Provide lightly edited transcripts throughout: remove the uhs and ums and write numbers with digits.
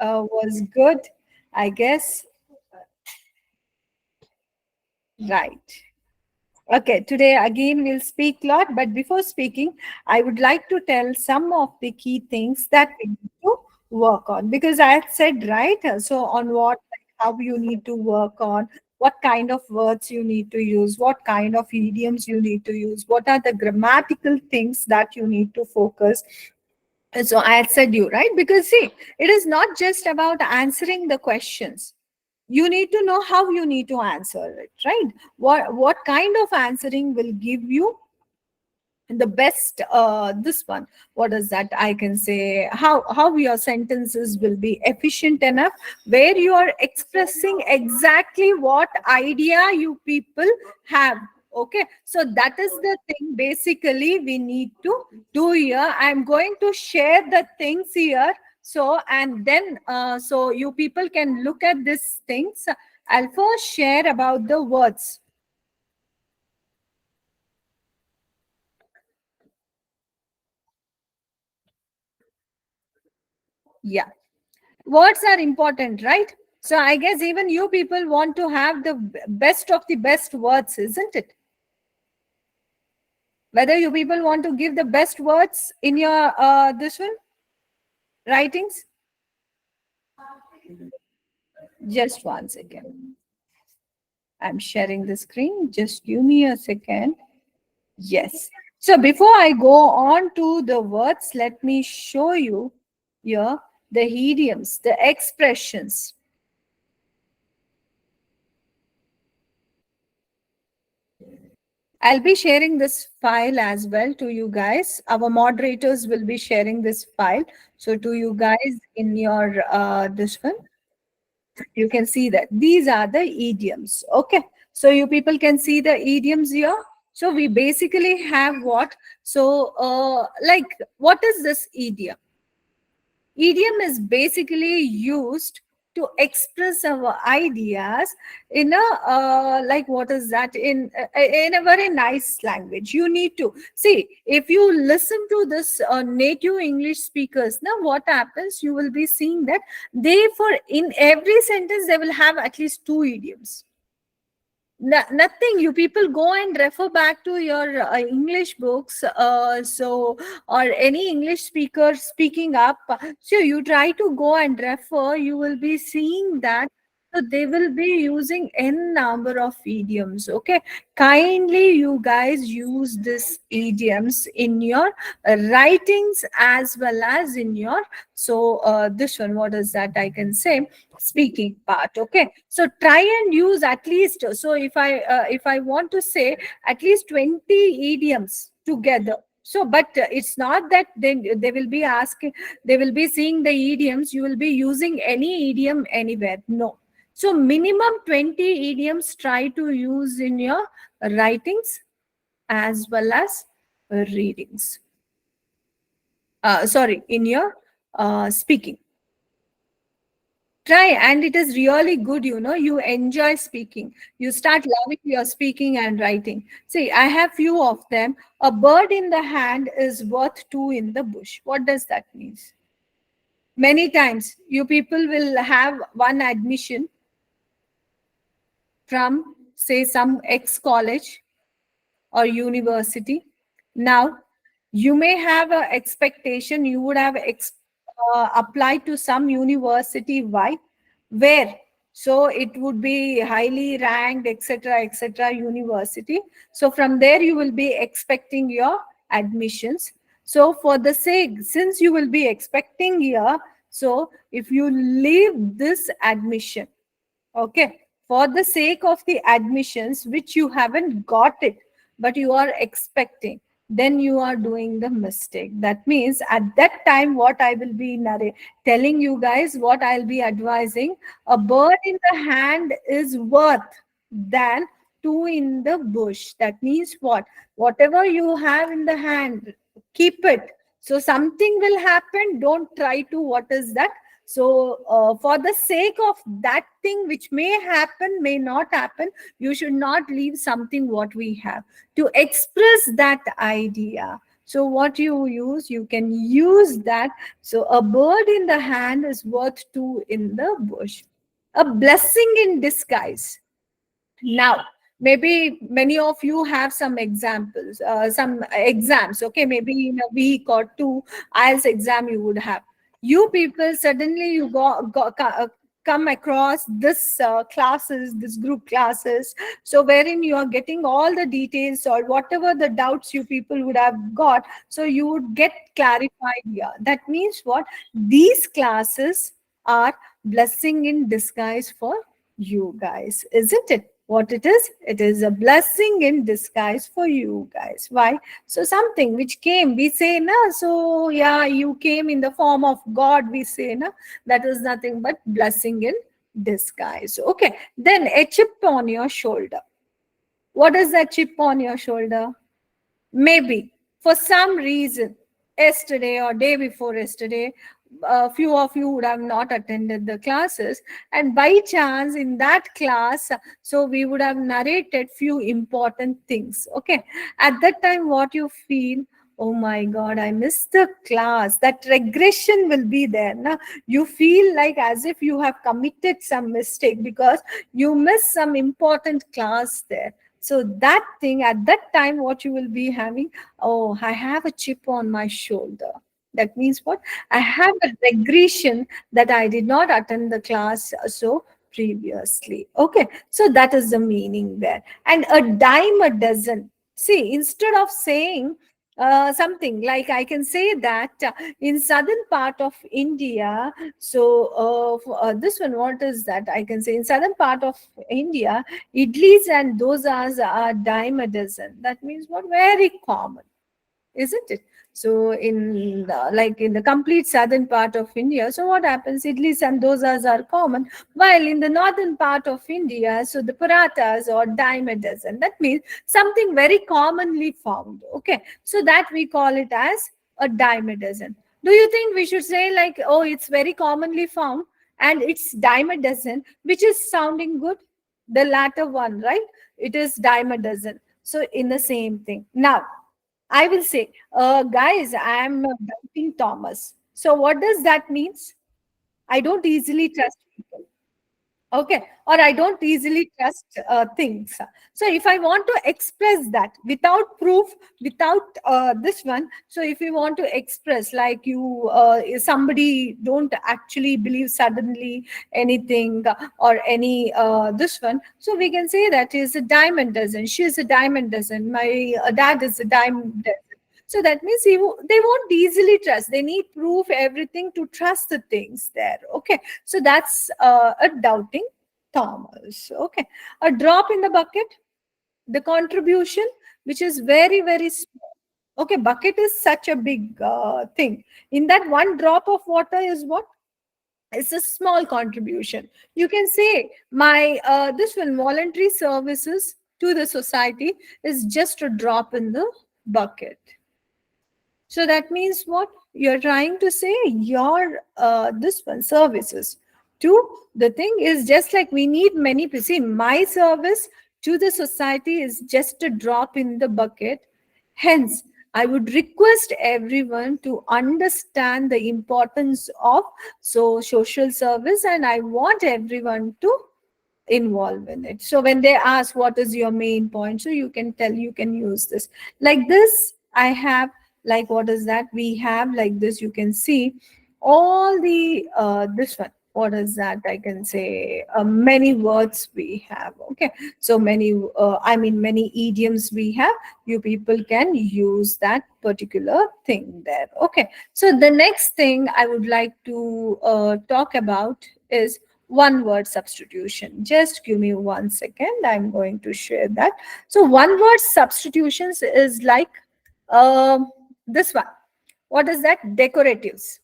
Was good, I guess. Right. Okay, today again we'll speak a lot, but before speaking, I would like to tell some of the key things that we need to work on because I had said, right? So, on what, like, how you need to work on, what kind of words you need to use, what kind of idioms you need to use, what are the grammatical things that you need to focus. So I had said you, right? Because see, it is not just about answering the questions. You need to know how you need to answer it, right? What kind of answering will give you the best, this one, what is that I can say, how your sentences will be efficient enough, where you are expressing exactly what idea you people have. Okay, so that is the thing basically we need to do here. I'm going to share the things here, so and then so you people can look at these things. I'll first share about the words. Yeah, words are important, right? So I guess even you people want to have the best of the best words, isn't it? Whether you people want to give the best words in your this one writings. Just one second, I'm sharing the screen, just give me a second. Yes, so before I go on to the words, let me show you here the idioms, the expressions. I'll be sharing this file as well to you guys. Our moderators will be sharing this file. So to you guys in your this one, you can see that these are the idioms. Okay. So you people can see the idioms here. So we basically have what? So like, what is this idiom? Idiom is basically used to express our ideas in a like, what is that, in a very nice language. You need to see, if you listen to this native English speakers, now what happens, you will be seeing that they, for in every sentence, they will have at least two idioms. Nothing, you people go and refer back to your English books, so, or any English speaker speaking up, so you try to go and refer, you will be seeing that, so they will be using n number of idioms. Okay, kindly you guys use this idioms in your writings as well as in your, so this one, what is that I can say, speaking part. Okay, so try and use at least, so if I want to say at least 20 idioms together. So but it's not that they will be asking, they will be seeing the idioms, you will be using any idiom anywhere. No, so minimum 20 idioms try to use in your writings as well as readings, sorry, in your speaking. Try, and it is really good, you enjoy speaking, you start loving your speaking and writing. See, I have few of them. A bird in the hand is worth two in the bush. What does that mean? Many times you people will have one admission from, say, some ex college or university. Now, you may have an expectation, you would have applied to some university. Why? Where? So it would be highly ranked, etc., etc., university. So from there, you will be expecting your admissions. So for the sake, since you will be expecting here, so if you leave this admission, okay, for the sake of the admissions which you haven't got it but you are expecting, then you are doing the mistake. That means at that time, what I will be telling you guys, what I'll be advising, a bird in the hand is worth than two in the bush. That means what? Whatever you have in the hand, keep it. So something will happen, don't try to, what is that, so for the sake of that thing which may happen, may not happen, you should not leave something what we have to express that idea. So what you use, you can use that. So a bird in the hand is worth two in the bush. A blessing in disguise. Now, maybe many of you have some examples, some exams. Okay, maybe in a week or two, IELTS exam you would have. You people suddenly you come across this classes, this group classes. So wherein you are getting all the details or whatever the doubts you people would have got. So you would get clarified here. That means what? These classes are blessing in disguise for you guys, isn't it? What it is? It is a blessing in disguise for you guys. Why? So something which came, we say, na, so yeah, you came in the form of God, we say, na, that is nothing but blessing in disguise. Okay. Then a chip on your shoulder. What is that chip on your shoulder? Maybe for some reason, yesterday or day before yesterday, a few of you would have not attended the classes, and by chance in that class, so we would have narrated few important things. Okay, at that time, what you feel, oh my god, I missed the class. That regression will be there. Now you feel like as if you have committed some mistake because you missed some important class there. So that thing at that time, what you will be having, oh, I have a chip on my shoulder. That means what? I have a regression that I did not attend the class so previously. Okay, so that is the meaning there. And a dime a dozen. See, instead of saying something like, I can say that in southern part of India, so this one, what is that? I can say in southern part of India, idlis and dosas are dime a dozen. That means what? Very common, isn't it? So in the, like in the complete southern part of India, so what happens? Idlis and dosas are common, while in the northern part of India, so the parathas or dime a dozen. That means something very commonly found. Okay, so that we call it as a dime a dozen. Do you think we should say like, oh, it's very commonly found and it's dime a dozen, which is sounding good? The latter one, right? It is dime a dozen. So in the same thing. Now I will say, guys, I am doubting Thomas. So what does that means? I don't easily trust people. Okay, or I don't easily trust things. So if I want to express that without proof, without this one, so if you want to express like you somebody don't actually believe suddenly anything or any this one, so we can say that is a diamond dozen, she is a diamond dozen, my dad is a diamond dozen. So that means they won't easily trust. They need proof, everything to trust the things there. Okay. So that's a doubting Thomas. Okay. A drop in the bucket, the contribution, which is very, very small. Okay. Bucket is such a big thing. In that one drop of water is what? It's a small contribution. You can say my this one voluntary services to the society is just a drop in the bucket. So that means what? You're trying to say your this one services to the thing is just like we need many people. See, my service to the society is just a drop in the bucket. Hence, I would request everyone to understand the importance of social service, and I want everyone to involve in it. So when they ask what is your main point, so you can tell, you can use this like this. I have like, what is that? We have like this, you can see all the this one, what is that? I can say many words we have. Okay, so many I mean many idioms we have. You people can use that particular thing there. Okay, so the next thing I would like to talk about is one word substitution. Just give me 1 second. I'm going to share that. So one word substitutions is like this one. What is that? Decoratives.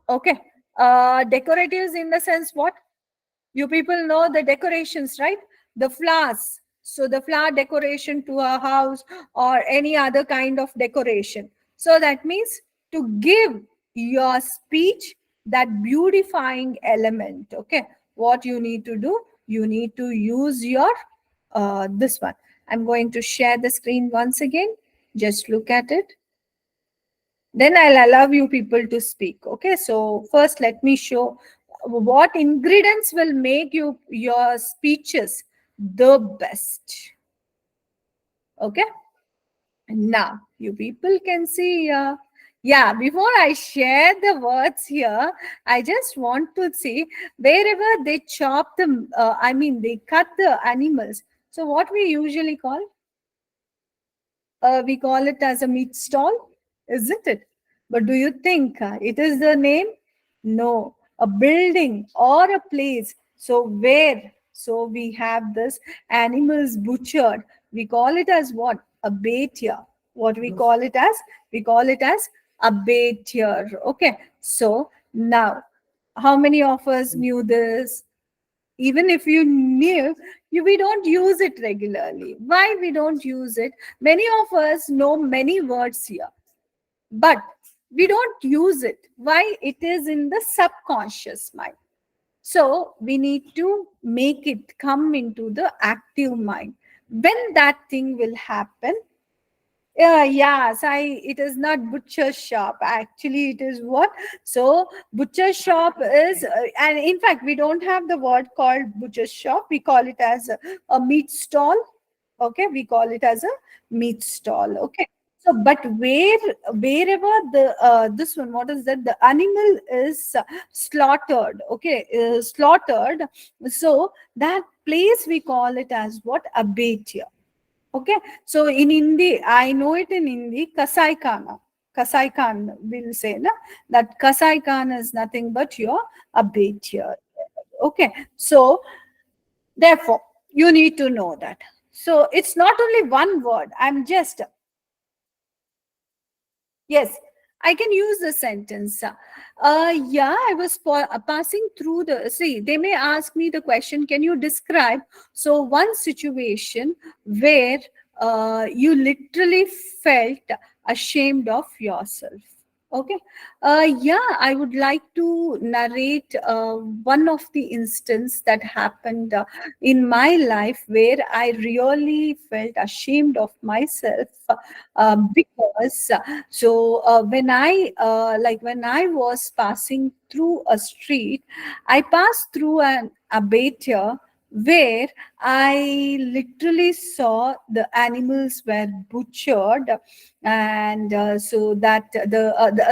Okay. Decoratives in the sense what? You people know the decorations, right? The flowers. So the flower decoration to a house or any other kind of decoration. So that means to give your speech that beautifying element. Okay. What you need to do? You need to use your this one. I'm going to share the screen once again. Just look at it. Then I'll allow you people to speak. Okay, so first let me show what ingredients will make your speeches the best. Okay, now you people can see. Yeah, before I share the words here, I just want to see wherever they chop them. I mean, they cut the animals. So what we usually call, we call it as a meat stall, isn't it? But do you think it is the name? No, a building or a place. So where? So we have this animals butchered. We call it as what? A baitia. What we call it as? We call it as a baitia. Okay. So now, how many of us knew this? Even if you knew, we don't use it regularly. Why we don't use it? Many of us know many words here, but we don't use it. Why? It is in the subconscious mind. So we need to make it come into the active mind. When that thing will happen, yes, it is not butcher shop. Actually, it is what? So, butcher shop is, and in fact, we don't have the word called butcher shop. We call it as a meat stall. Okay, we call it as a meat stall. Okay. So, but wherever the this one, what is that? The animal is slaughtered. Okay, slaughtered. So that place we call it as what? Abattoir. Okay, so in Hindi, I know it in Hindi, Kasai Khana. Kasai Khan will say na, that Kasai Khan is nothing but your abate here. Okay, so therefore, you need to know that. So it's not only one word. I'm just, yes, I can use the sentence. Yeah, I was passing through the. See, they may ask me the question, can you describe? So, one situation where you literally felt ashamed of yourself. Okay. Yeah, I would like to narrate one of the instances that happened in my life where I really felt ashamed of myself because when I was passing through a street, I passed through an abattoir where I literally saw the animals were butchered, and so that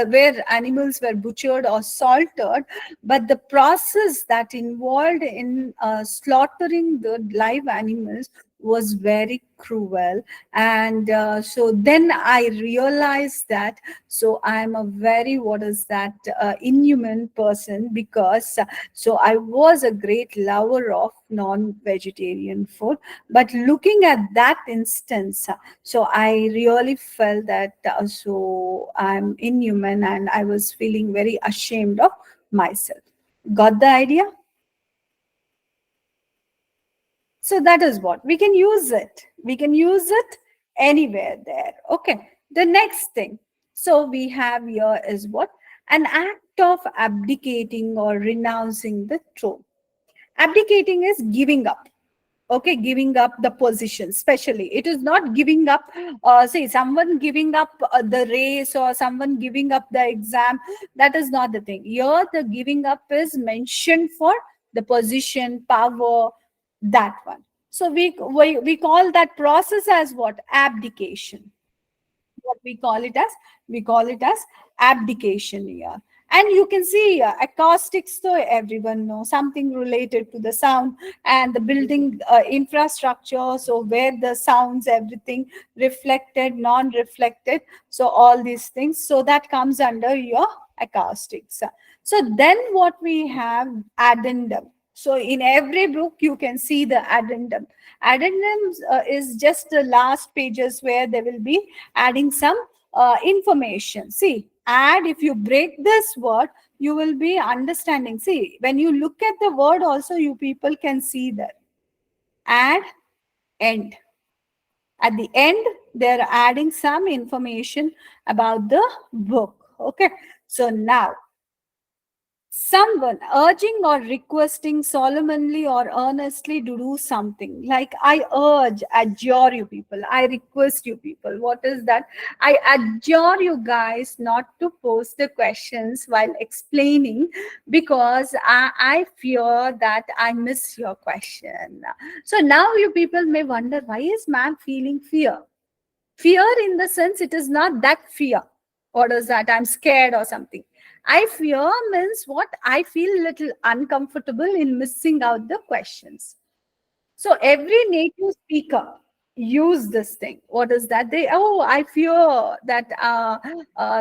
where animals were butchered or salted, but the process that involved in slaughtering the live animals was very cruel. And so then I realized that, so I'm a very, what is that, inhuman person, because so I was a great lover of non-vegetarian food, but looking at that instance, so I really felt that, so I'm inhuman, and I was feeling very ashamed of myself. Got the idea? So that is what we can use it. We can use it anywhere there. Okay. The next thing. So we have here is what? An act of abdicating or renouncing the throne. Abdicating is giving up. Okay, giving up the position. Especially it is not giving up, say someone giving up the race, or someone giving up the exam. That is not the thing here. The giving up is mentioned for the position, power, that one. So we call that process as what? Abdication. What we call it as? We call it as abdication here. And you can see acoustics, so everyone knows something related to the sound and the building infrastructure. So where the sounds, everything reflected, non-reflected, so all these things, so that comes under your acoustics. So then what we have? Addendum. So in every book you can see the addendum. Addendum is just the last pages where they will be adding some information. See, add, if you break this word, you will be understanding. See, when you look at the word also, you people can see that. Add, end. At the end, they're adding some information about the book. Okay. So now, Someone urging or requesting solemnly or earnestly to do something. Like I urge, adjure you people, I request you people. What is that? I adjure you guys not to post the questions while explaining, because I fear that I miss your question. So now you people may wonder, why is ma'am feeling fear? Fear in the sense, it is not that fear. What is that? I'm scared or something. I fear means what? I feel little uncomfortable in missing out the questions. So every native speaker use this thing. What is that? They, oh, I fear that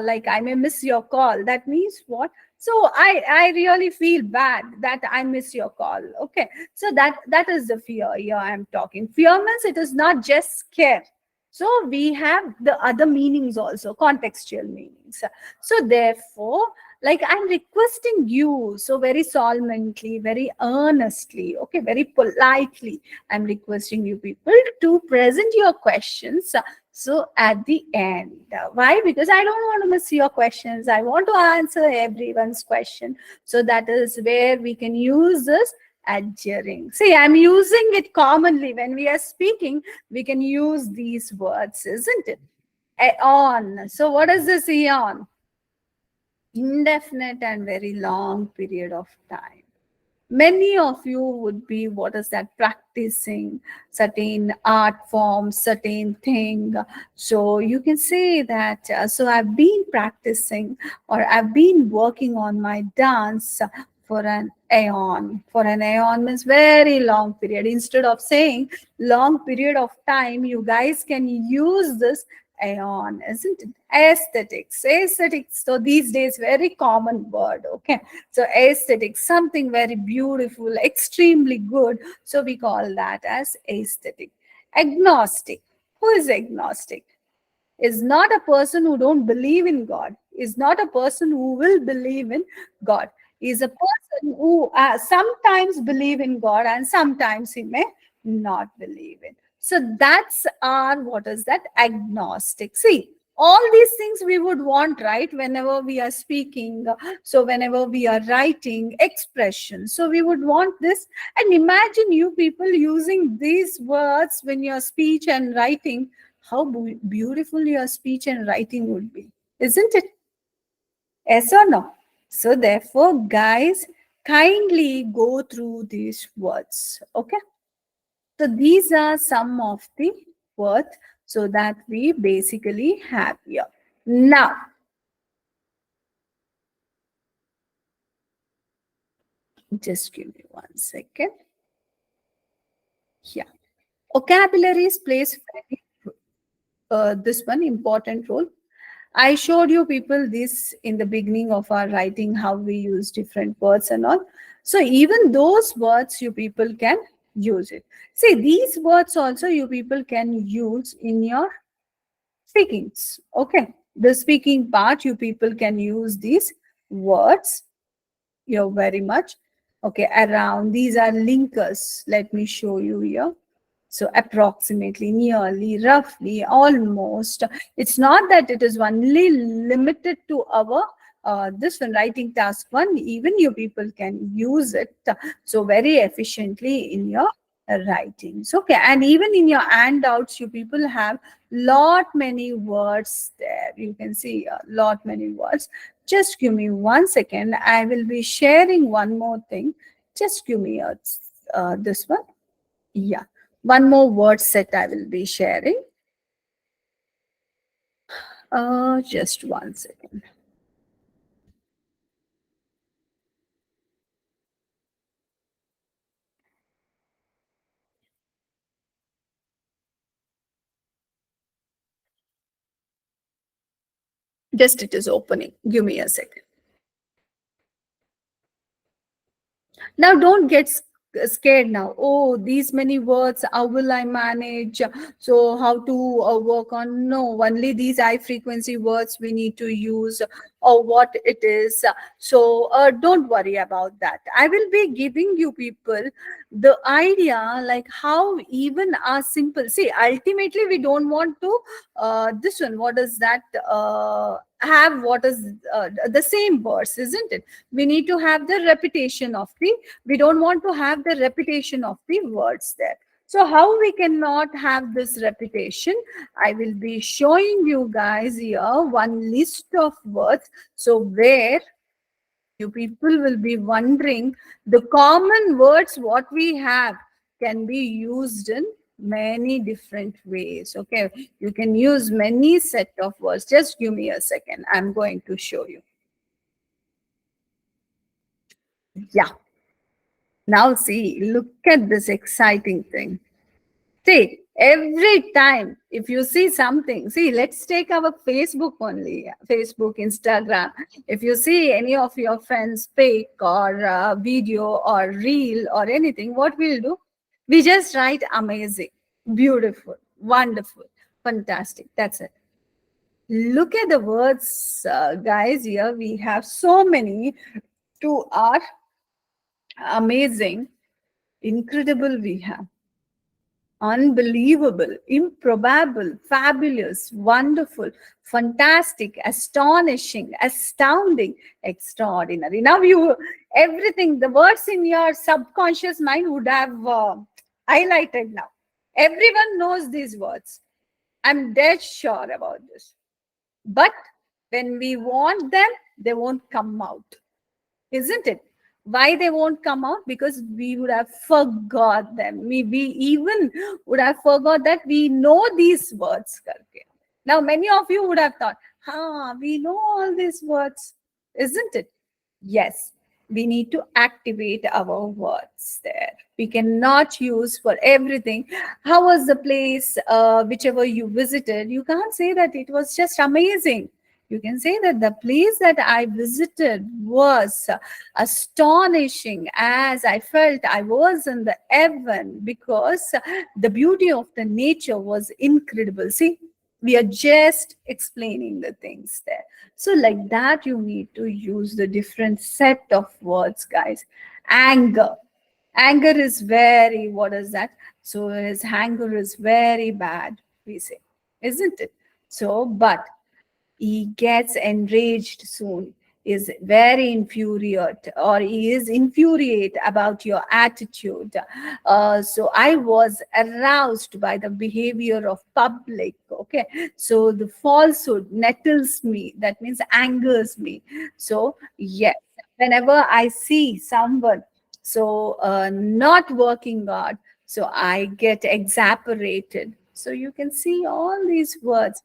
like I may miss your call. That means what? So I really feel bad that I miss your call. Okay. So that is the fear here I'm talking. Fear means it is not just scare. So we have the other meanings also, contextual meanings. So therefore, like I'm requesting you, so very solemnly, very earnestly, okay, very politely, I'm requesting you people to present your questions. So at the end, why? Because I don't want to miss your questions. I want to answer everyone's question. So that is where we can use this adjuring. See, I'm using it commonly when we are speaking. We can use these words, isn't it? On. So what is this eon? Indefinite and very long period of time. Many of you would be, what is that, practicing certain art form, certain thing. So you can say that, so I've been practicing, or I've been working on my dance for an aeon. For an aeon means very long period. Instead of saying long period of time, you guys can use this aeon, isn't it? Aesthetics, aesthetics, so these days very common word. Okay, so aesthetic, something very beautiful, extremely good. So we call that as aesthetic. Agnostic. Who is agnostic? Is not a person who don't believe in God. Is not a person who will believe in God. Is a person who sometimes believe in God and sometimes he may not believe in. So that's our, what is that, agnostic. See, all these things we would want, right? Whenever we are speaking, so whenever we are writing expression, so we would want this. And imagine you people using these words when you're speech and writing, how beautiful your speech and writing would be, isn't it? Yes or no? So therefore, guys, kindly go through these words. Okay. So these are some of the words so that we basically have here. Now, just give me 1 second. Yeah. Vocabularies plays very, this one important role. I showed you people this in the beginning of our writing, how we use different words and all. So even those words you people can use it. See, these words also you people can use in your speakings. Okay. The speaking part, you people can use these words. You're very much. Okay. Around. These are linkers. Let me show you here. So approximately, nearly, roughly, almost. It's not that it is only limited to our this one writing task one. Even you people can use it so very efficiently in your writings. Okay, and even in your handouts, you people have lot many words there. You can see a lot many words. Just give me 1 second. I will be sharing one more thing. Just give me this one. Yeah, one more word set I will be sharing. Just 1 second. Just it is opening. Give me a second. Now, don't get scared now. Oh, these many words, how will I manage? So, how to work on? No, only these high frequency words we need to use, or what it is. So, don't worry about that. I will be giving you people the idea, like how even are simple. See, ultimately, we don't want to, this one, what is that? have what is the same words, isn't it? We need to have the repetition of the, we don't want to have the repetition of the words there. So how we cannot have this repetition? I will be showing you guys here one list of words. So where you people will be wondering, the common words what we have can be used in many different ways. Okay, you can use many set of words. Just give me a second, I'm going to show you. Yeah, now see, look at this exciting thing. See, every time if you see something, see, let's take our Facebook only, Facebook, Instagram. If you see any of your friends fake or video or reel or anything, what we'll do? We just write amazing, beautiful, wonderful, fantastic. That's it. Look at the words, guys. Here we have so many to our amazing, incredible we have. Unbelievable, improbable, fabulous, wonderful, fantastic, astonishing, astounding, extraordinary. Now you, everything, the words in your subconscious mind would have highlighted now. Everyone knows these words. I'm dead sure about this. But when we want them, they won't come out, isn't it? Why they won't come out? Because we would have forgot them. We even would have forgot that we know these words. Karke. Now, many of you would have thought, we know all these words, isn't it? Yes, we need to activate our words there. We cannot use for everything. How was the place, whichever you visited? You can't say that it was just amazing. You can say that the place that I visited was astonishing, as I felt I was in the heaven, because the beauty of the nature was incredible. See, we are just explaining the things there. So like that, you need to use the different set of words, guys. Anger. Anger is very, what is that? So his anger is very bad, we say, isn't it? So, but he gets enraged soon, is very infuriate, or he is infuriate about your attitude. So I was aroused by the behavior of public. Okay, so the falsehood nettles me, that means angers me. So yes, whenever I see someone so not working hard, so I get exasperated. So you can see all these words,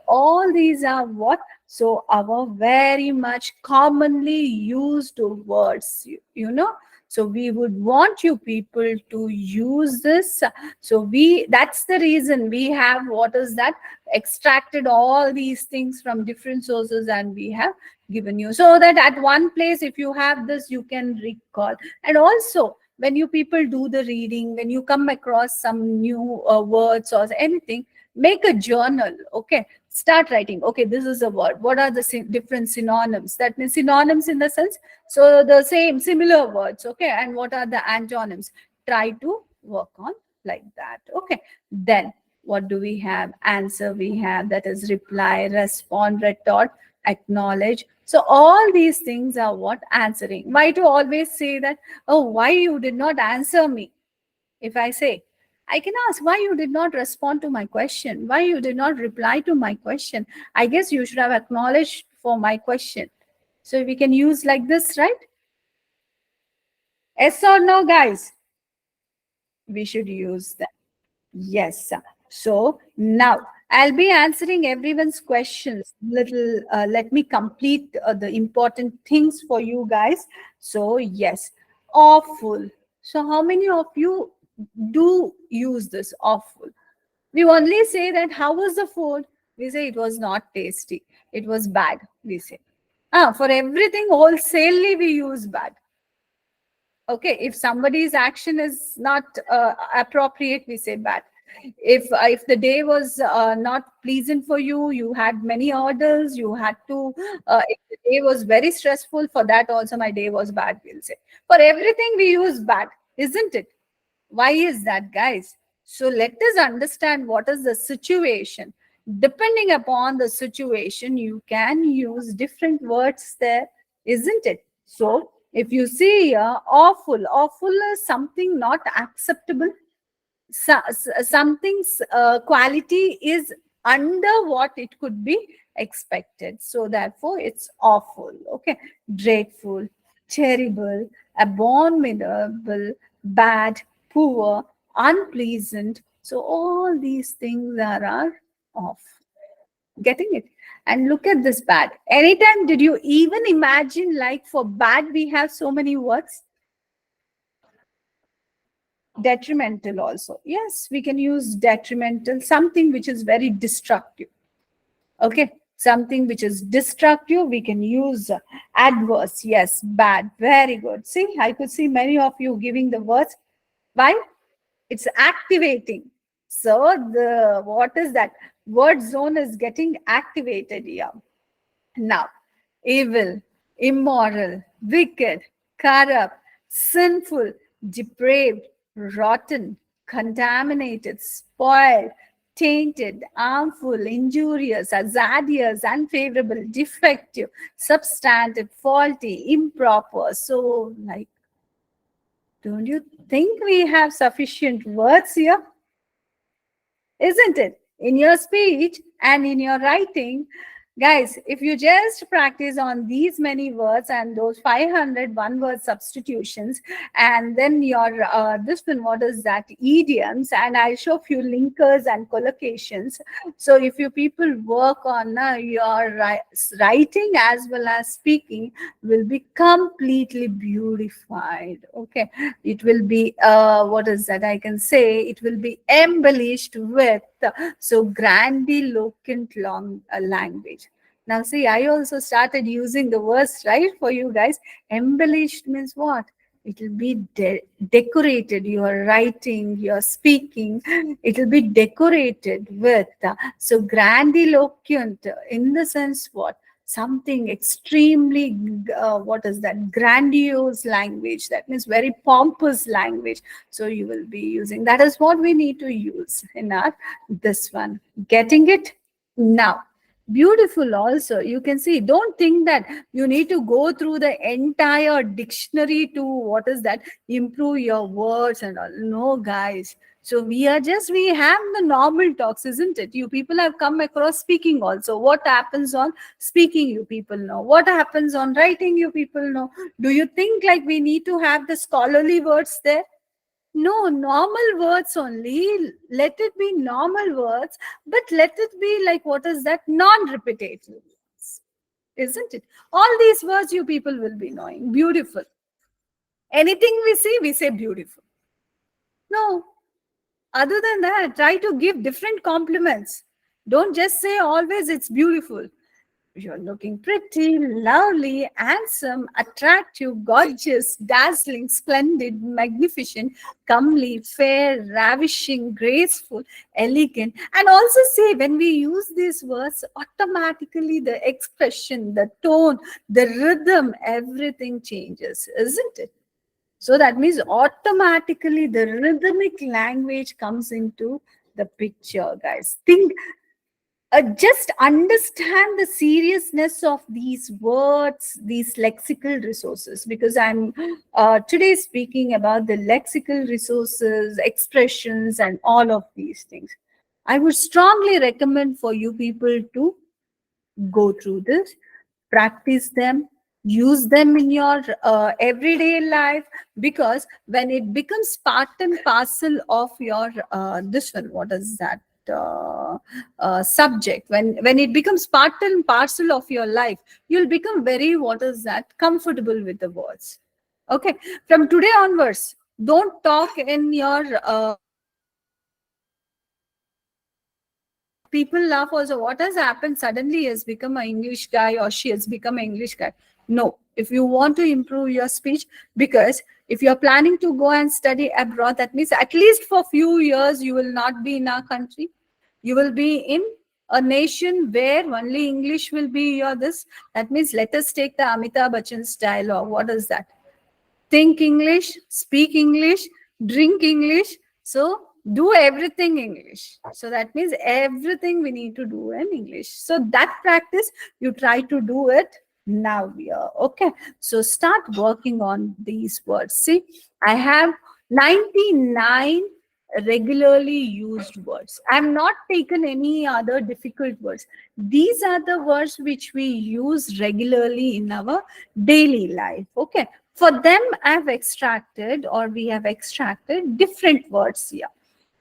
all these are what? So our very much commonly used words, you know. So we would want you people to use this. So we, that's the reason we have, what is that, extracted all these things from different sources, and we have given you, so that at one place if you have this, you can recall. And also, when you people do the reading, when you come across some new words or anything, make a journal. Okay, start writing. Okay, this is a word, what are the different synonyms? That means synonyms in the sense, so the same similar words. Okay, and what are the antonyms? Try to work on like that. Okay, then what do we have? Answer we have, that is reply, respond, retort, acknowledge. So all these things are what? Answering. Why to always say that, oh, why you did not answer me? If I say, I can ask why you did not respond to my question, why you did not reply to my question. I guess you should have acknowledged for my question. So we can use like this, right? Yes or no, guys? We should use that. Yes. So now I'll be answering everyone's questions. Little, let me complete the important things for you guys. So yes, awful. So how many of you do use this awful? We only say that how was the food? We say it was not tasty. It was bad. We say. For everything wholesalely we use bad. Okay, if somebody's action is not appropriate, we say bad. If the day was not pleasant for you, you had many orders, you had to if the day was very stressful, for that also my day was bad, we'll say. For everything we use bad, isn't it? Why is that, guys? So let us understand what is the situation. Depending upon the situation, you can use different words there, isn't it? So if you see here, awful is something not acceptable. Something's quality is under what it could be expected. So therefore, it's awful. Okay, dreadful, terrible, abominable, bad, poor, unpleasant. So all these things are off. Getting it? And look at this bad. Anytime did you even imagine, like for bad, we have so many words? Detrimental also. Yes, we can use detrimental, something which is very destructive. Okay, something which is destructive, we can use adverse. Yes, bad. Very good. See, I could see many of you giving the words. Why? It's activating. So the what is that? Word zone is getting activated here. Now, evil, immoral, wicked, corrupt, sinful, depraved, rotten, contaminated, spoiled, tainted, harmful, injurious, hazardous, unfavorable, defective, substantive, faulty, improper. So, like, don't you think we have sufficient words here? Isn't it? In your speech and in your writing, guys, if you just practice on these many words and those 500 one word substitutions, and then your this one, what is that, idioms, and I'll show few linkers and collocations. So if you people work on your writing as well as speaking, will be completely beautified. Okay, it will be what is that, I can say it will be embellished with so grandiloquent long language. Now see, I also started using the words right for you guys. Embellished means what? It will be decorated. Your writing, your speaking, it will be decorated with so grandiloquent in the sense what? Something extremely what is that, grandiose language. That means very pompous language. So you will be using that. Is what we need to use in our this one. Getting it? Now, beautiful also, you can see, don't think that you need to go through the entire dictionary to what is that, improve your words and all. No, guys. So we have the normal talks, isn't it? You people have come across speaking also. What happens on speaking, you people know. What happens on writing, you people know. Do you think like we need to have the scholarly words there? No, normal words only. Let it be normal words, but let it be like what is that? Non-repetitive words, isn't it? All these words you people will be knowing. Beautiful. Anything we say beautiful. No. Other than that, try to give different compliments. Don't just say always it's beautiful. You're looking pretty, lovely, handsome, attractive, gorgeous, dazzling, splendid, magnificent, comely, fair, ravishing, graceful, elegant. And also say, when we use these words, automatically the expression, the tone, the rhythm, everything changes, isn't it? So that means automatically the rhythmic language comes into the picture, guys. Think, just understand the seriousness of these words, these lexical resources, because I'm today speaking about the lexical resources, expressions, and all of these things. I would strongly recommend for you people to go through this, practice them, use them in your everyday life, because when it becomes part and parcel of your this one, what is that, subject, when it becomes part and parcel of your life, you'll become very, what is that, comfortable with the words. Okay, from today onwards, don't talk in your people laugh also. What has happened? Suddenly he has become an English guy or she has become an English guy. No, if you want to improve your speech, because if you're planning to go and study abroad, that means at least for few years you will not be in our country. You will be in a nation where only English will be your this. That means let us take the Amitabh Bachchan's dialogue. What is that? Think English, speak English, drink English. So do everything English. So that means everything we need to do in English. So that practice, you try to do it now here. Okay. So start working on these words. See, I have 99 regularly used words. I have not taken any other difficult words. These are the words which we use regularly in our daily life. Okay. For them, I have extracted, or we have extracted different words here.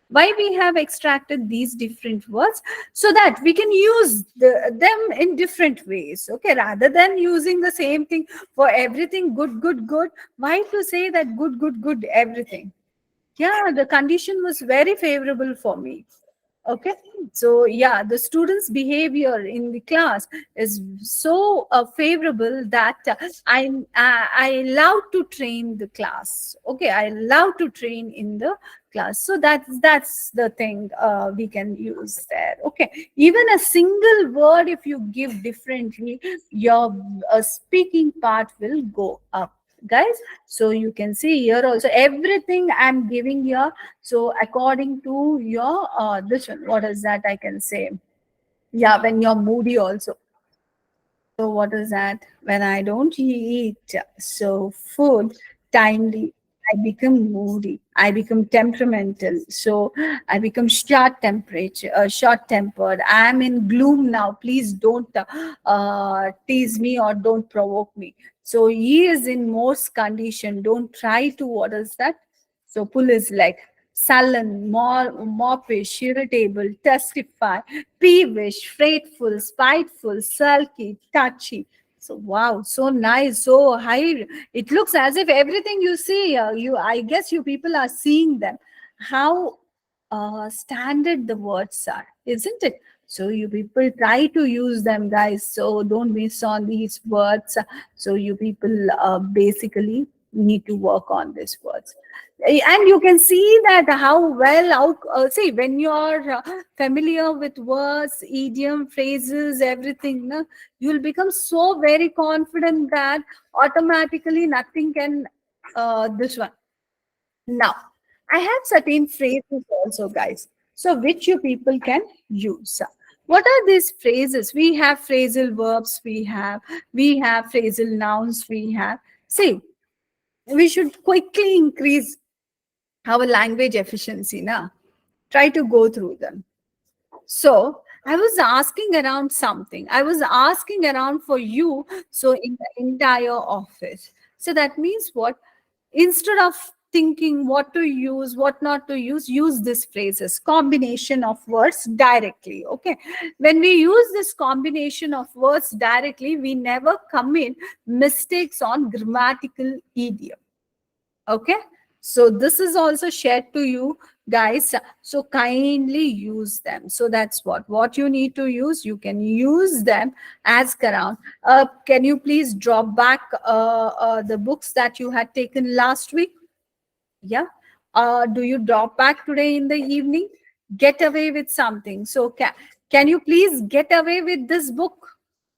Why we have extracted these different words? So that we can use them in different ways. Okay, rather than using the same thing for everything, good, good, good. Why to say that good, good, good, everything? Yeah, the condition was very favorable for me. Okay, so yeah, the students' behavior in the class is so favorable that I love to train the class. Okay, I love to train in the class. So that's the thing we can use there. Okay, even a single word, if you give differently, your speaking part will go up, guys. So you can see here also everything I'm giving here. So according to your this one, what is that I can say? Yeah, when you're moody also. So what is that? When I don't eat so food timely, I become moody. I become temperamental. So I become short tempered. I'm in gloom now. Please don't tease me or don't provoke me. So he is in most condition. Don't try to, what is that? So pull his leg. Sullen, moppish, irritable, testify, peevish, fretful, spiteful, sulky, touchy. So wow, so nice, so high. It looks as if everything you see, I guess you people are seeing them. How standard the words are, isn't it? So you people try to use them, guys. So don't miss on these words. So you people basically need to work on these words. And you can see that how well, see, when you're familiar with words, idiom, phrases, everything, no, you'll become so very confident that automatically nothing can this one. Now, I have certain phrases also, guys. So, which you people can use. What are these phrases? We have phrasal verbs, we have phrasal nouns, we have. See, we should quickly increase our language efficiency. Now, try to go through them. So I was asking around something. I was asking around for you. So in the entire office. So that means what? Instead of thinking what to use, what not to use these phrases, combination of words directly. Okay. When we use this combination of words directly, we never commit mistakes on grammatical idiom. Okay, so this is also shared to you, guys. So kindly use them. So that's what you need to use. You can use them. Ask around. Can you please drop back the books that you had taken last week? Yeah. Do you drop back today in the evening? Get away with something. So can you please get away with this book?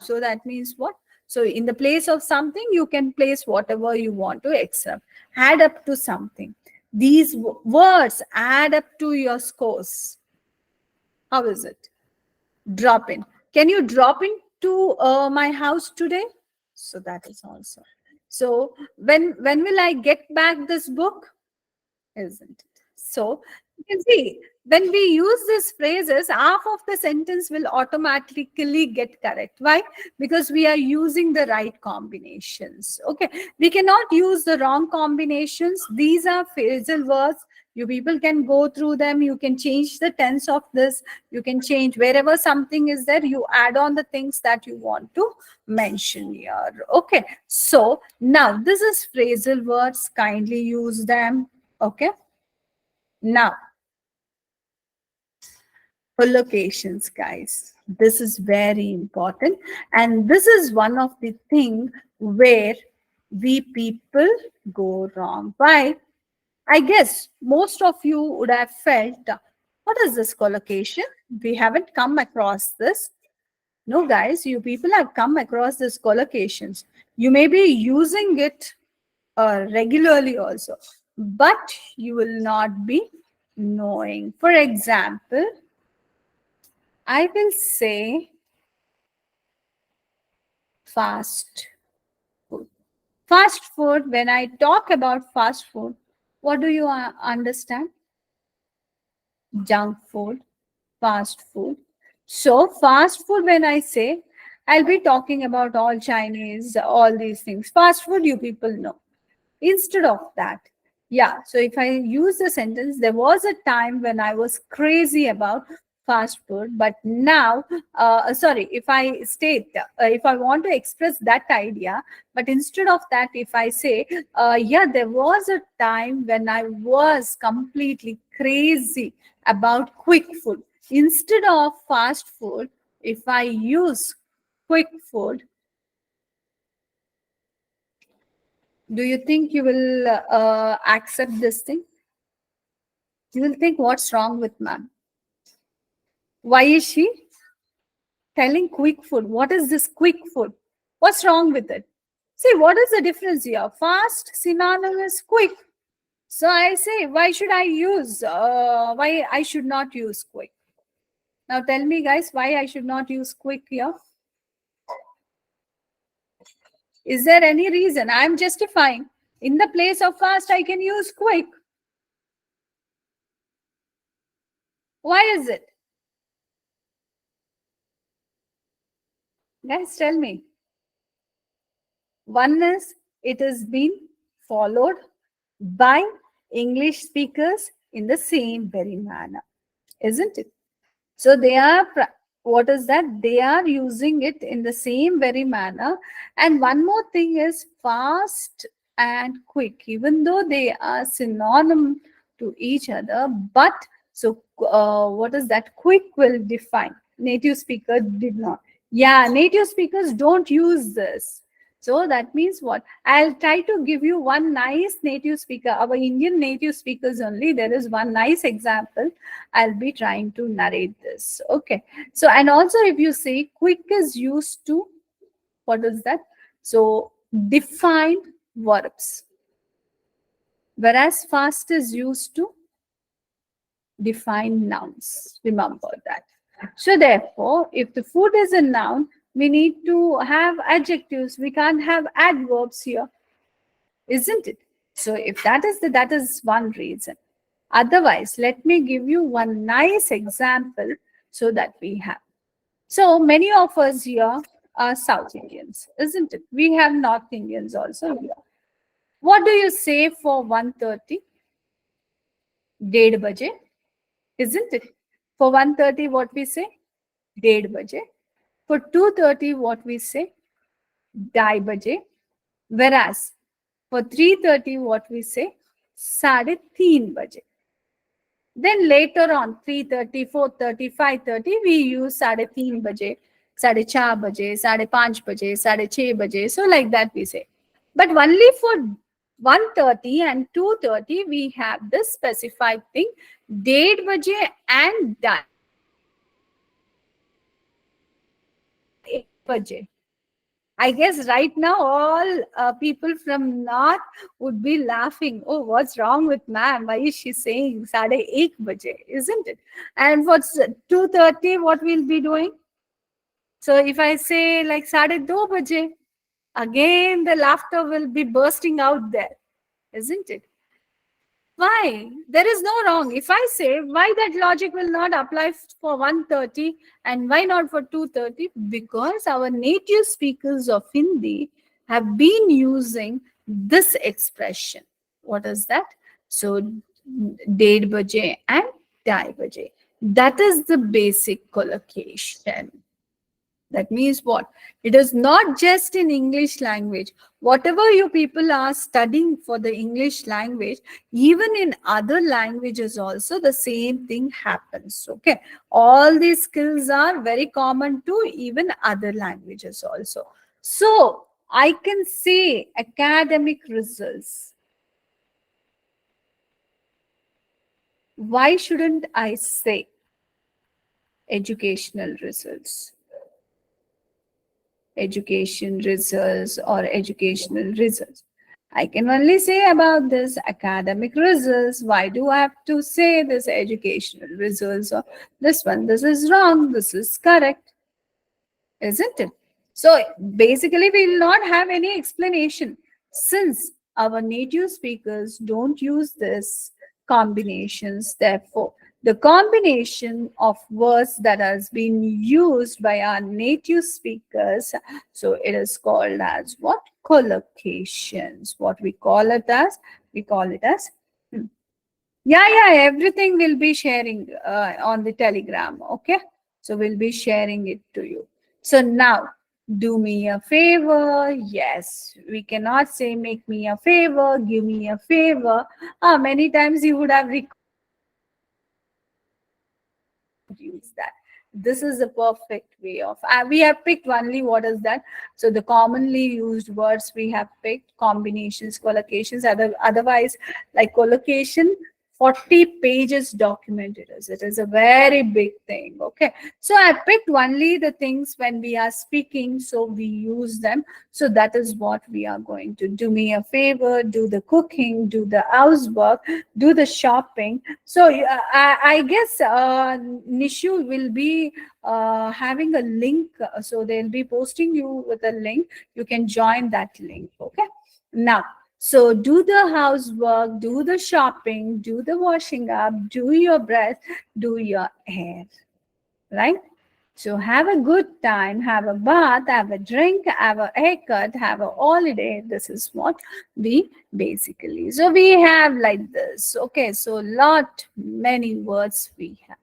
So that means what? So in the place of something, you can place whatever you want to accept. Add up to something. These words add up to your scores. How is it? Drop in. Can you drop into my house today? So that is also. So when will I get back this book? Isn't it? So you can see when we use these phrases, half of the sentence will automatically get correct. Why? Because we are using the right combinations. Okay, we cannot use the wrong combinations. These are phrasal words. You people can go through them. You can change the tense of this. You can change wherever something is there. You add on the things that you want to mention here. Okay, so now this is phrasal words. Kindly use them. Okay. Now, collocations, guys. This is very important. And this is one of the things where we people go wrong. Why? I guess most of you would have felt, what is this collocation? We haven't come across this. No, guys, you people have come across this collocations. You may be using it regularly also, but you will not be knowing. For example, I will say fast food. Fast food, when I talk about fast food, what do you understand? Junk food, fast food. So, fast food, when I say, I'll be talking about all Chinese, all these things. Fast food, you people know. Instead of that, yeah, so if I use the sentence, there was a time when I was crazy about fast food, but now, sorry, if I state, if I want to express that idea, but instead of that, if I say, yeah, there was a time when I was completely crazy about quick food. Instead of fast food, if I use quick food, do you think you will accept this thing? You will think, what's wrong with ma'am? Why is she telling quick food? What is this quick food? What's wrong with it? See, what is the difference here? Fast synonym is quick. So I say, why should I use, why I should not use quick? Now tell me guys, why I should not use quick here? Is there any reason? I'm justifying. In the place of fast, I can use quick. Why is it? Guys, tell me. One is it has been followed by English speakers in the same very manner, isn't it? So they are, what is that? They are using it in the same very manner. And one more thing is fast and quick, even though they are synonym to each other, but so what is that? Quick will define. Native speaker did not. Yeah, native speakers don't use this. So that means what? I'll try to give you one nice native speaker, our Indian native speakers only. There is one nice example. I'll be trying to narrate this. Okay. So, and also if you say quick is used to, what is that? So, define verbs. Whereas fast is used to define nouns. Remember that. So, therefore, if the food is a noun, we need to have adjectives. We can't have adverbs here, isn't it? So, if that is one reason. Otherwise, let me give you one nice example so that we have. So, many of us here are South Indians, isn't it? We have North Indians also here. What do you say for 1:30? 1:30 baje, isn't it? For 1:30, what we say? 1:30 baje. For 2:30, what we say? 2:30 baje. Whereas for 3:30, what we say? 3:30 baje. Then later on, 3:30, 4:30, 5:30, we use 3:30 baje, 4:30 baje, 5:30 baje, 6:30 baje. So like that we say. But only for 1:30 and 2:30, we have this specified thing, 1:30 baje and 8 baje. I guess right now all people from North would be laughing. Oh, what's wrong with ma'am? Why is she saying 8:30 baje? Isn't it? And for 2:30, what we'll be doing? So if I say like 2:30 baje, again the laughter will be bursting out there, isn't it? Why? There is no wrong. If I say why that logic will not apply for 1:30 and why not for 2:30? Because our native speakers of Hindi have been using this expression. What is that? So, 1:30 baje and 2:30 baje. That is the basic collocation. That means what? It is not just in English language. Whatever you people are studying for the English language, even in other languages also, the same thing happens. Okay. All these skills are very common to even other languages also. So, I can say academic results. Why shouldn't I say educational results? Education results or educational results. I can only say about this academic results. Why do I have to say this educational results or this one? This is wrong. This is correct, isn't it? So basically, we will not have any explanation since our native speakers don't use this combinations. Therefore, the combination of words that has been used by our native speakers, so it is called as what? Collocations. What we call it as? We call it as yeah, yeah, everything will be sharing on the Telegram. Okay. So we'll be sharing it to you. So now, do me a favor. Yes, we cannot say make me a favor, give me a favor. Many times you would have use that. This is the perfect way of. We have picked only what is that. So the commonly used words we have picked combinations, collocations. Otherwise, like collocation, 40 pages document it is. It is a very big thing. Okay. So I picked only the things when we are speaking, so we use them. So that is what we are going to do. Me a favor, do the cooking, do the housework, do the shopping. So I guess Nishu will be having a link. So they'll be posting you with a link. You can join that link. Okay. Now, so do the housework, do the shopping, do the washing up, do your breath, do your hair. Right? So have a good time, have a bath, have a drink, have a haircut, have a holiday. This is what we basically. So we have like this. Okay, so lot many words we have.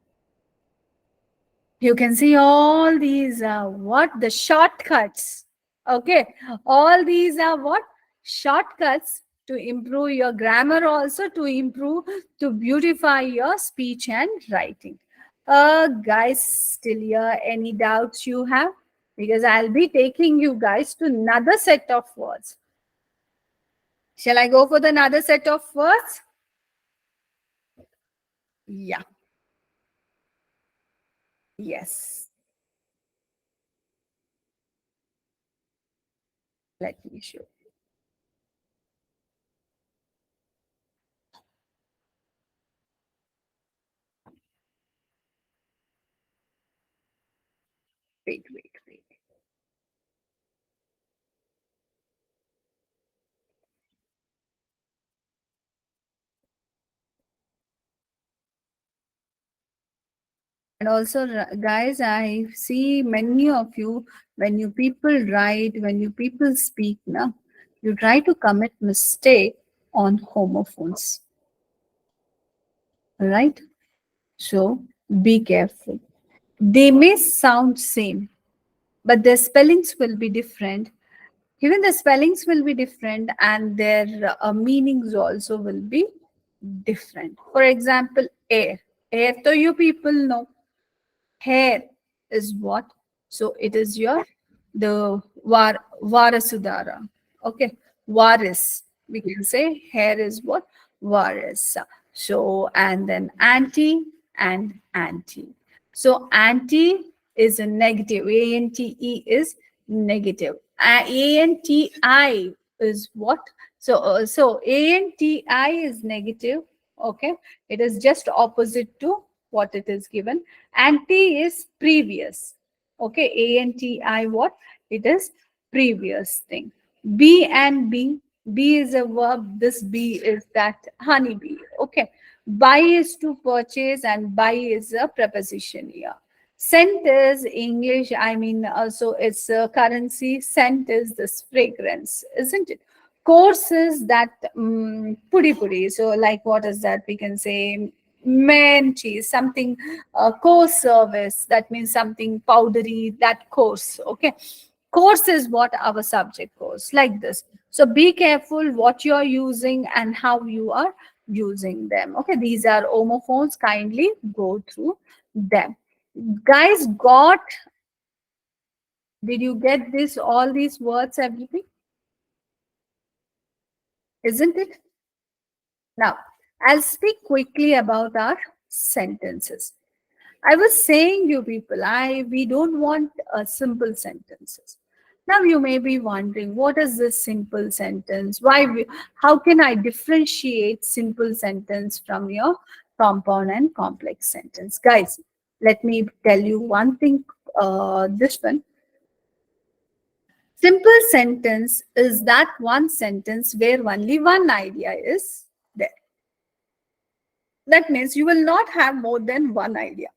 You can see all these are what? The shortcuts. Okay, all these are what? Shortcuts to improve your grammar, also to improve, to beautify your speech and writing. Guys, still here, any doubts you have? Because I'll be taking you guys to another set of words. Shall I go for the another set of words? Yeah, yes. Let me show. Wait, wait, wait. And also, guys, I see many of you, when you people write, when you people speak, now you try to commit mistake on homophones, right? So be careful. They may sound same, but their spellings will be different. Even the spellings will be different, and their meanings also will be different. For example, air. Air, so you people know. Hair is what? So it is your the Varasudara. Okay. Varis. We can say hair is what? Varis. So and then anti and anti. So anti is a negative. ANTE is negative. ANTI is what? So ANTI is negative. Okay. It is just opposite to what it is given. Anti is previous. Okay, ANTI what? It is previous thing. B and B. B is a verb. This B is that honeybee. Okay. Buy is to purchase and buy is a preposition here. Scent is English. I mean, also it's a currency. Scent is this fragrance, isn't it? Course is that puri puri. So like what is that? We can say men cheese, something course service. That means something powdery, that course. Okay. Course is what our subject course, like this. So be careful what you are using and how you are using them. Okay. These are homophones. Kindly go through them. Guys, did you get this, all these words, everything? Isn't it? Now, I'll speak quickly about our sentences. I was saying, you people, we don't want simple sentences. Now you may be wondering, what is this simple sentence? How can I differentiate simple sentence from your compound and complex sentence? Guys, let me tell you one thing, this one. Simple sentence is that one sentence where only one idea is there. That means you will not have more than one idea,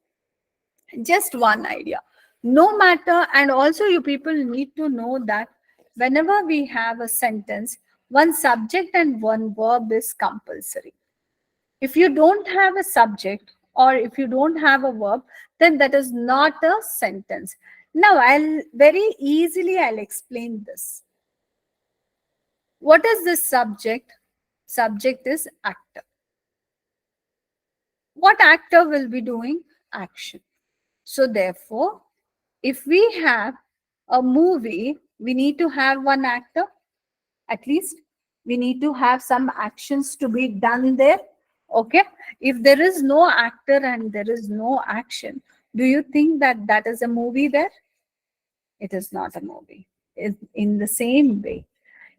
just one idea. No matter, and also you people need to know that whenever we have a sentence, one subject and one verb is compulsory. If you don't have a subject or if you don't have a verb, then that is not a sentence. Now I'll explain this. What is this subject? Subject is actor. What actor will be doing? Action. So therefore, if we have a movie, we need to have one actor. At least we need to have some actions to be done there. Okay. If there is no actor and there is no action, do you think that that is a movie there? It is not a movie. In the same way,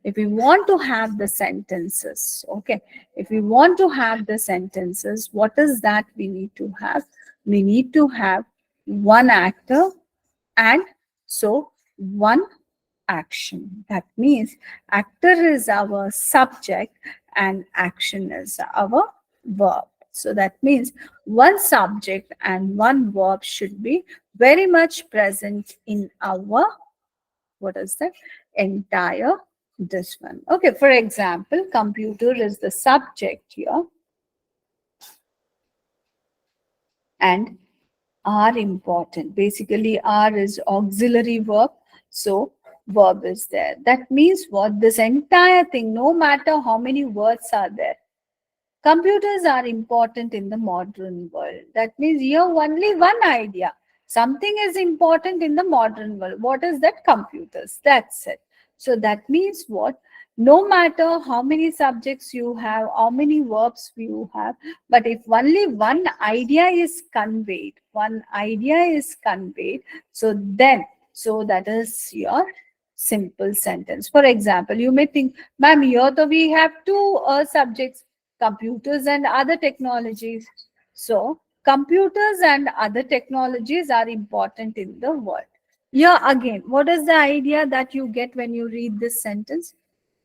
if we want to have the sentences, okay, if we want to have the sentences, what is that we need to have? We need to have one actor and so one action. That means actor is our subject and action is our verb. So that means one subject and one verb should be very much present in our, what is that, entire this one. Okay, for example, computer is the subject here and are important. Basically, are is auxiliary verb. So verb is there. That means what? This entire thing, no matter how many words are there, computers are important in the modern world. That means you have only one idea. Something is important in the modern world. What is that? Computers. That's it. So that means what? No matter how many subjects you have, how many verbs you have, but if only one idea is conveyed, so then, so that is your simple sentence. For example, you may think, ma'am, here we have two subjects, computers and other technologies. So computers and other technologies are important in the world. Yeah, again, what is the idea that you get when you read this sentence?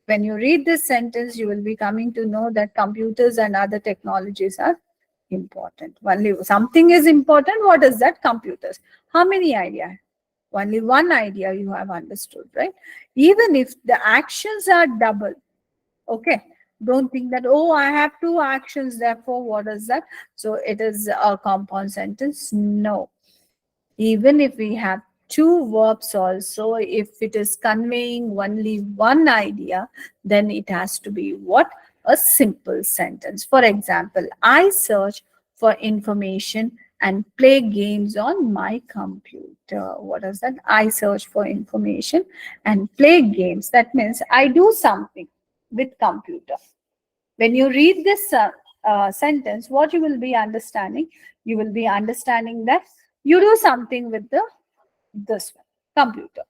When you read this sentence, you will be coming to know that computers and other technologies are important. Only something is important. What is that? Computers. How many ideas? Only one idea you have understood, right? Even if the actions are double, okay, don't think that, oh, I have two actions, therefore what is that? So it is a compound sentence. No, even if we have two verbs also, if it is conveying only one idea, then it has to be what? A simple sentence. For example, I search for information and play games on my computer. What is that? I search for information and play games. That means I do something with computer. When you read this sentence, what you will be understanding? You will be understanding that you do something with the this one, computer.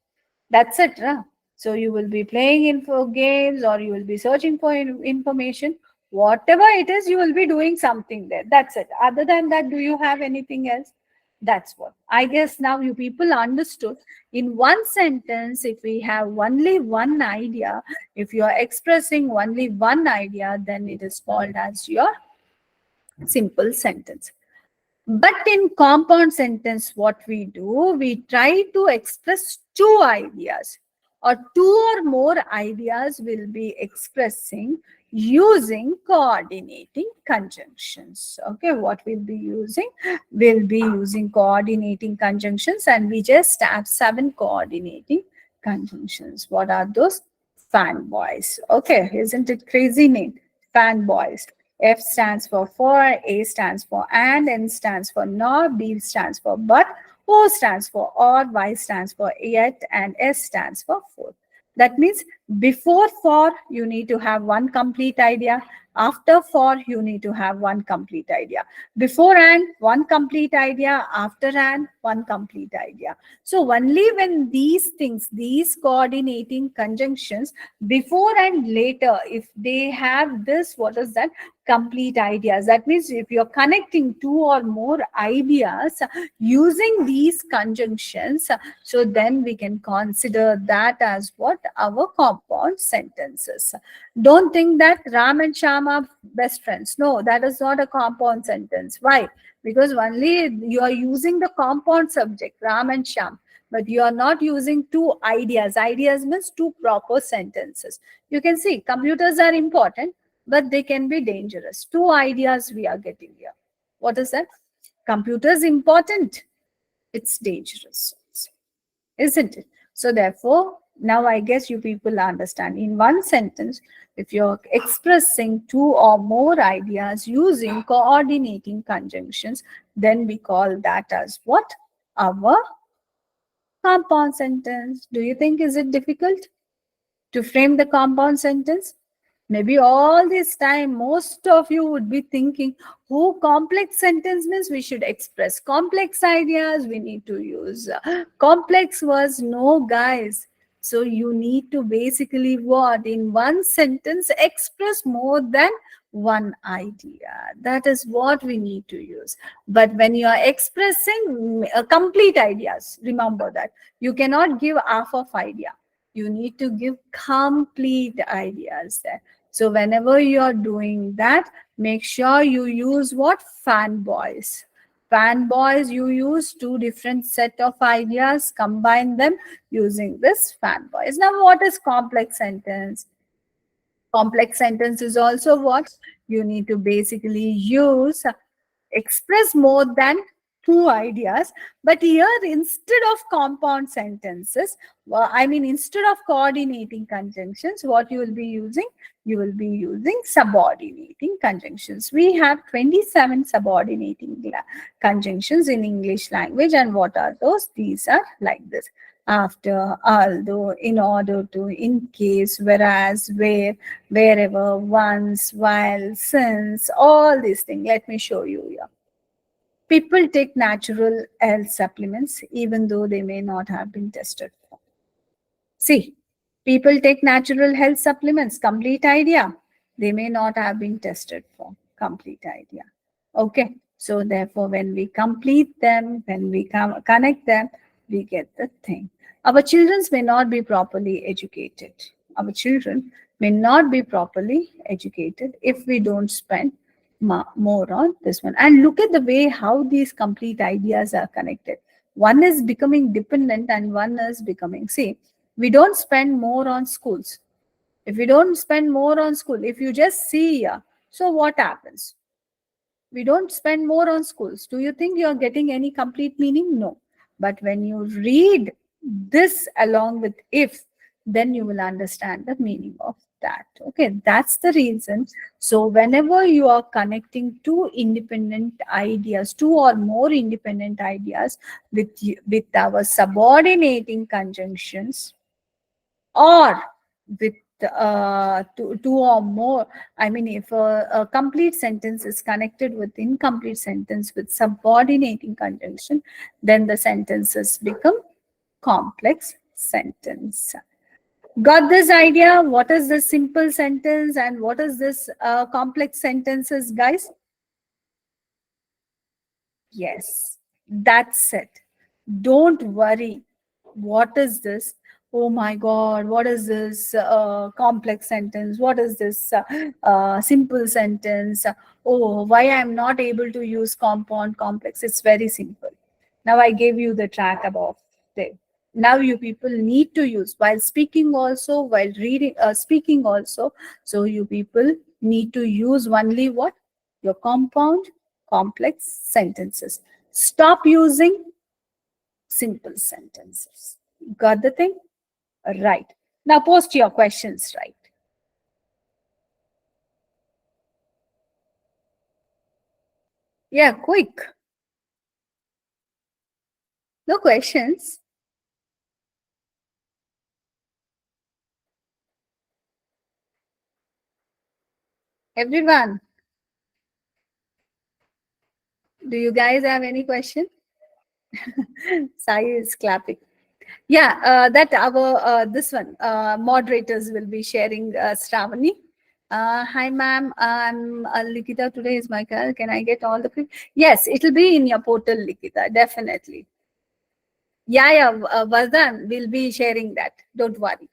That's it. Right? So you will be playing info games or you will be searching for information. Whatever it is, you will be doing something there. That's it. Other than that, do you have anything else? That's what. I guess now you people understood. In one sentence, if we have only one idea, if you are expressing only one idea, then it is called as your simple sentence. But in compound sentence, what we do, we try to express two ideas or two or more ideas will be expressing using coordinating conjunctions. Okay, what we'll be using? We'll be using coordinating conjunctions and we just have 7 coordinating conjunctions. What are those? Fanboys. Okay, isn't it crazy name? Fanboys. F stands for, A stands for and, N stands for nor, B stands for but, O stands for or, Y stands for yet, and S stands for for. That means Before for, you need to have one complete idea. After for, you need to have one complete idea. Before and, one complete idea. After and, one complete idea. So only when these things, these coordinating conjunctions, before and later, if they have this, what is that? Complete ideas. That means if you're connecting two or more ideas using these conjunctions, so then we can consider that as what? Our compound sentences. Don't think that Ram and Sham are best friends. No, that is not a compound sentence. Why? Because only you are using the compound subject, Ram and Sham, but you are not using two ideas. Ideas means two proper sentences. You can see computers are important, but they can be dangerous. Two ideas we are getting here. What is that? Computers important. It's dangerous, isn't it? So therefore, now I guess you people understand. In one sentence, if you're expressing two or more ideas using coordinating conjunctions, then we call that as what? Our compound sentence. Do you think is it difficult to frame the compound sentence? Maybe all this time, most of you would be thinking, oh, complex sentence means we should express complex ideas, we need to use complex words. No, guys. So you need to basically what? In one sentence, express more than one idea. That is what we need to use. But when you are expressing complete ideas, remember that. You cannot give half of idea. You need to give complete ideas there. So whenever you're doing that, make sure you use what? Fanboys. Fanboys, you use two different set of ideas, combine them using this fanboys. Now, what is complex sentence? Complex sentence is also what? You need to basically use express more than two ideas, but here instead of compound sentences, I mean instead of coordinating conjunctions, what you will be using? You will be using subordinating conjunctions. We have 27 subordinating conjunctions in English language, and what are those? These are like this: after, although, in order to, in case, whereas, where, wherever, once, while, since, all these things. Let me show you here. People take natural health supplements even though they may not have been tested for. See, people take natural health supplements, complete idea. They may not have been tested for, complete idea. Okay, so therefore, when we complete them, when we connect them, we get the thing. Our children may not be properly educated. Our children may not be properly educated if we don't spend more on this one. And look at the way how these complete ideas are connected. One is becoming dependent and one is becoming, see, we don't spend more on schools. If we don't spend more on school, if you just see here, so what happens? We don't spend more on schools. Do you think you're getting any complete meaning? No. But when you read this along with if, then you will understand the meaning of that. Okay, that's the reason. So whenever you are connecting two independent ideas, two or more independent ideas with our subordinating conjunctions, or with two or more, I mean, if a complete sentence is connected with incomplete sentence with subordinating conjunction, then the sentences become complex sentence. Got this idea? What is this simple sentence and what is this complex sentences, guys? Yes, that's it. Don't worry. What is this? Oh my God, what is this complex sentence? What is this simple sentence? Oh, why I'm not able to use compound complex? It's very simple. Now I gave you the track above there. Now you people need to use while speaking also, while reading, speaking also. So you people need to use only what? Your compound complex sentences. Stop using simple sentences. Got the thing? Right. Now post your questions, right? Yeah, quick. No questions. Everyone, do you guys have any question? Sai is clapping. Yeah, that our this one moderators will be sharing, Stravani. Hi, ma'am. I'm Likita. Today is my call. Can I get all the? Yes, it'll be in your portal, Likita. Definitely. Yeah, yeah. Vardhan will be sharing that. Don't worry.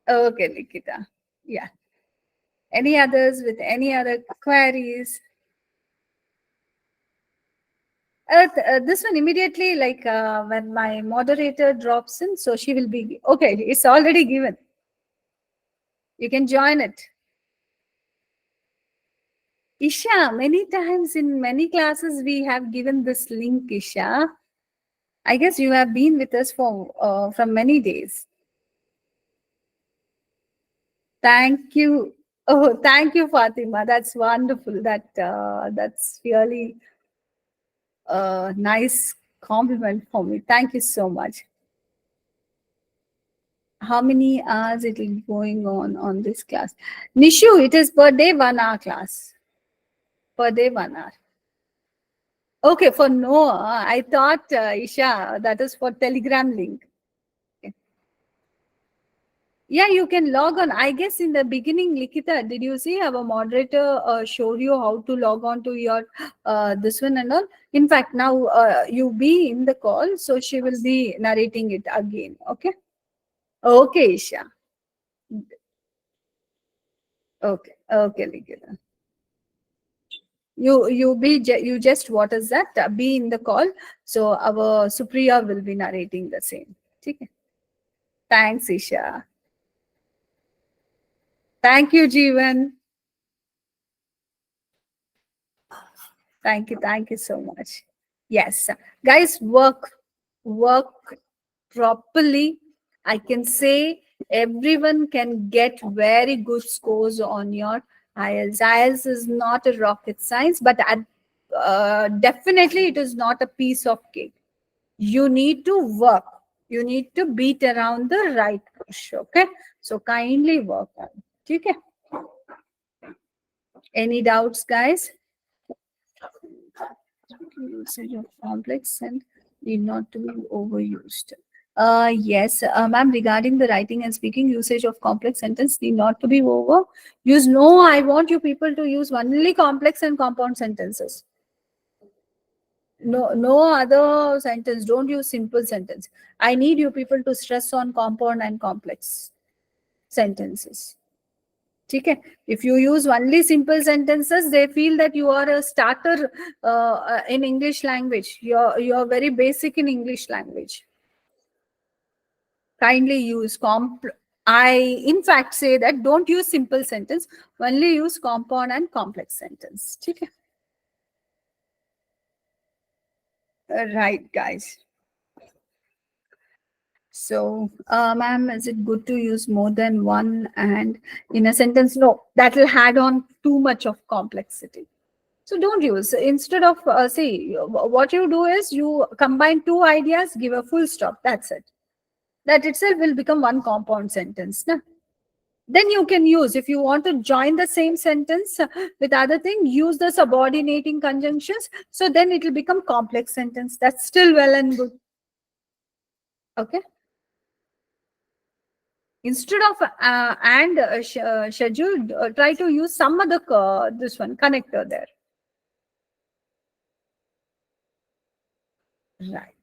Okay, Likita. Yeah. Any others with any other queries? This one immediately, like when my moderator drops in, so she will be okay. It's already given. You can join it. Isha, many times in many classes we have given this link, Isha. I guess you have been with us for from many days. Thank you. Oh, thank you, Fatima. That's wonderful. That's really a nice compliment for me. Thank you so much. How many hours it is going on this class? Nishu, it is per day 1 hour class. Per day 1 hour. Okay, for Noah, I thought Isha, that is for Telegram link. Okay. Yeah, you can log on. I guess in the beginning, Likita, did you see our moderator showed you how to log on to your this one and all? In fact, now you be in the call, so she will be narrating it again. Okay. Okay, Isha. Okay. Okay, Likita. You just what is that? Be in the call. So our Supriya will be narrating the same. Okay. Thanks, Isha. Thank you, Jeevan. Thank you so much. Yes, guys, work properly. I can say everyone can get very good scores on your IELTS. IELTS is not a rocket science, but definitely it is not a piece of cake. You need to work. You need to beat around the right bush. Okay, so kindly work on. Okay. Any doubts, guys? Usage of complex and need not to be overused. Yes, ma'am, regarding the writing and speaking usage of complex sentence need not to be overused. No, I want you people to use only complex and compound sentences. No, no other sentence. Don't use simple sentence. I need you people to stress on compound and complex sentences. Okay. If you use only simple sentences, they feel that you are a starter in English language. You're very basic in English language. Kindly use I in fact say that don't use simple sentence, only use compound and complex sentence. Okay. Right, guys. So, ma'am, is it good to use more than one and in a sentence? No, that will add on too much of complexity. So don't use. Instead of, see, what you do is you combine two ideas, give a full stop. That's it. That itself will become one compound sentence. Na? Then you can use, if you want to join the same sentence with other thing, use the subordinating conjunctions. So then it will become complex sentence. That's still well and good. Okay. Instead of scheduled, try to use some other this one connector there. Right.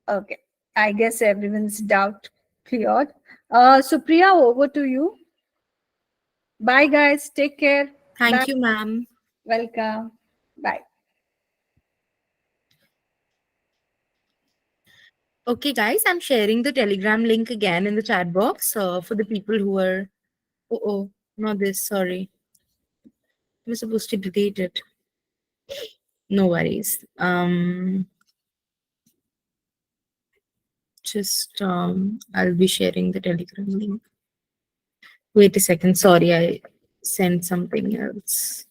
Okay. I guess everyone's doubt cleared. Supriya, over to you. Bye, guys. Take care. Bye. Thank you, ma'am. Welcome. Bye. Okay, guys, I'm sharing the Telegram link again in the chat box for the people who are. Oh, not this. Sorry. I was supposed to delete it. No worries. Just I'll be sharing the Telegram link. Wait a second. Sorry, I sent something else.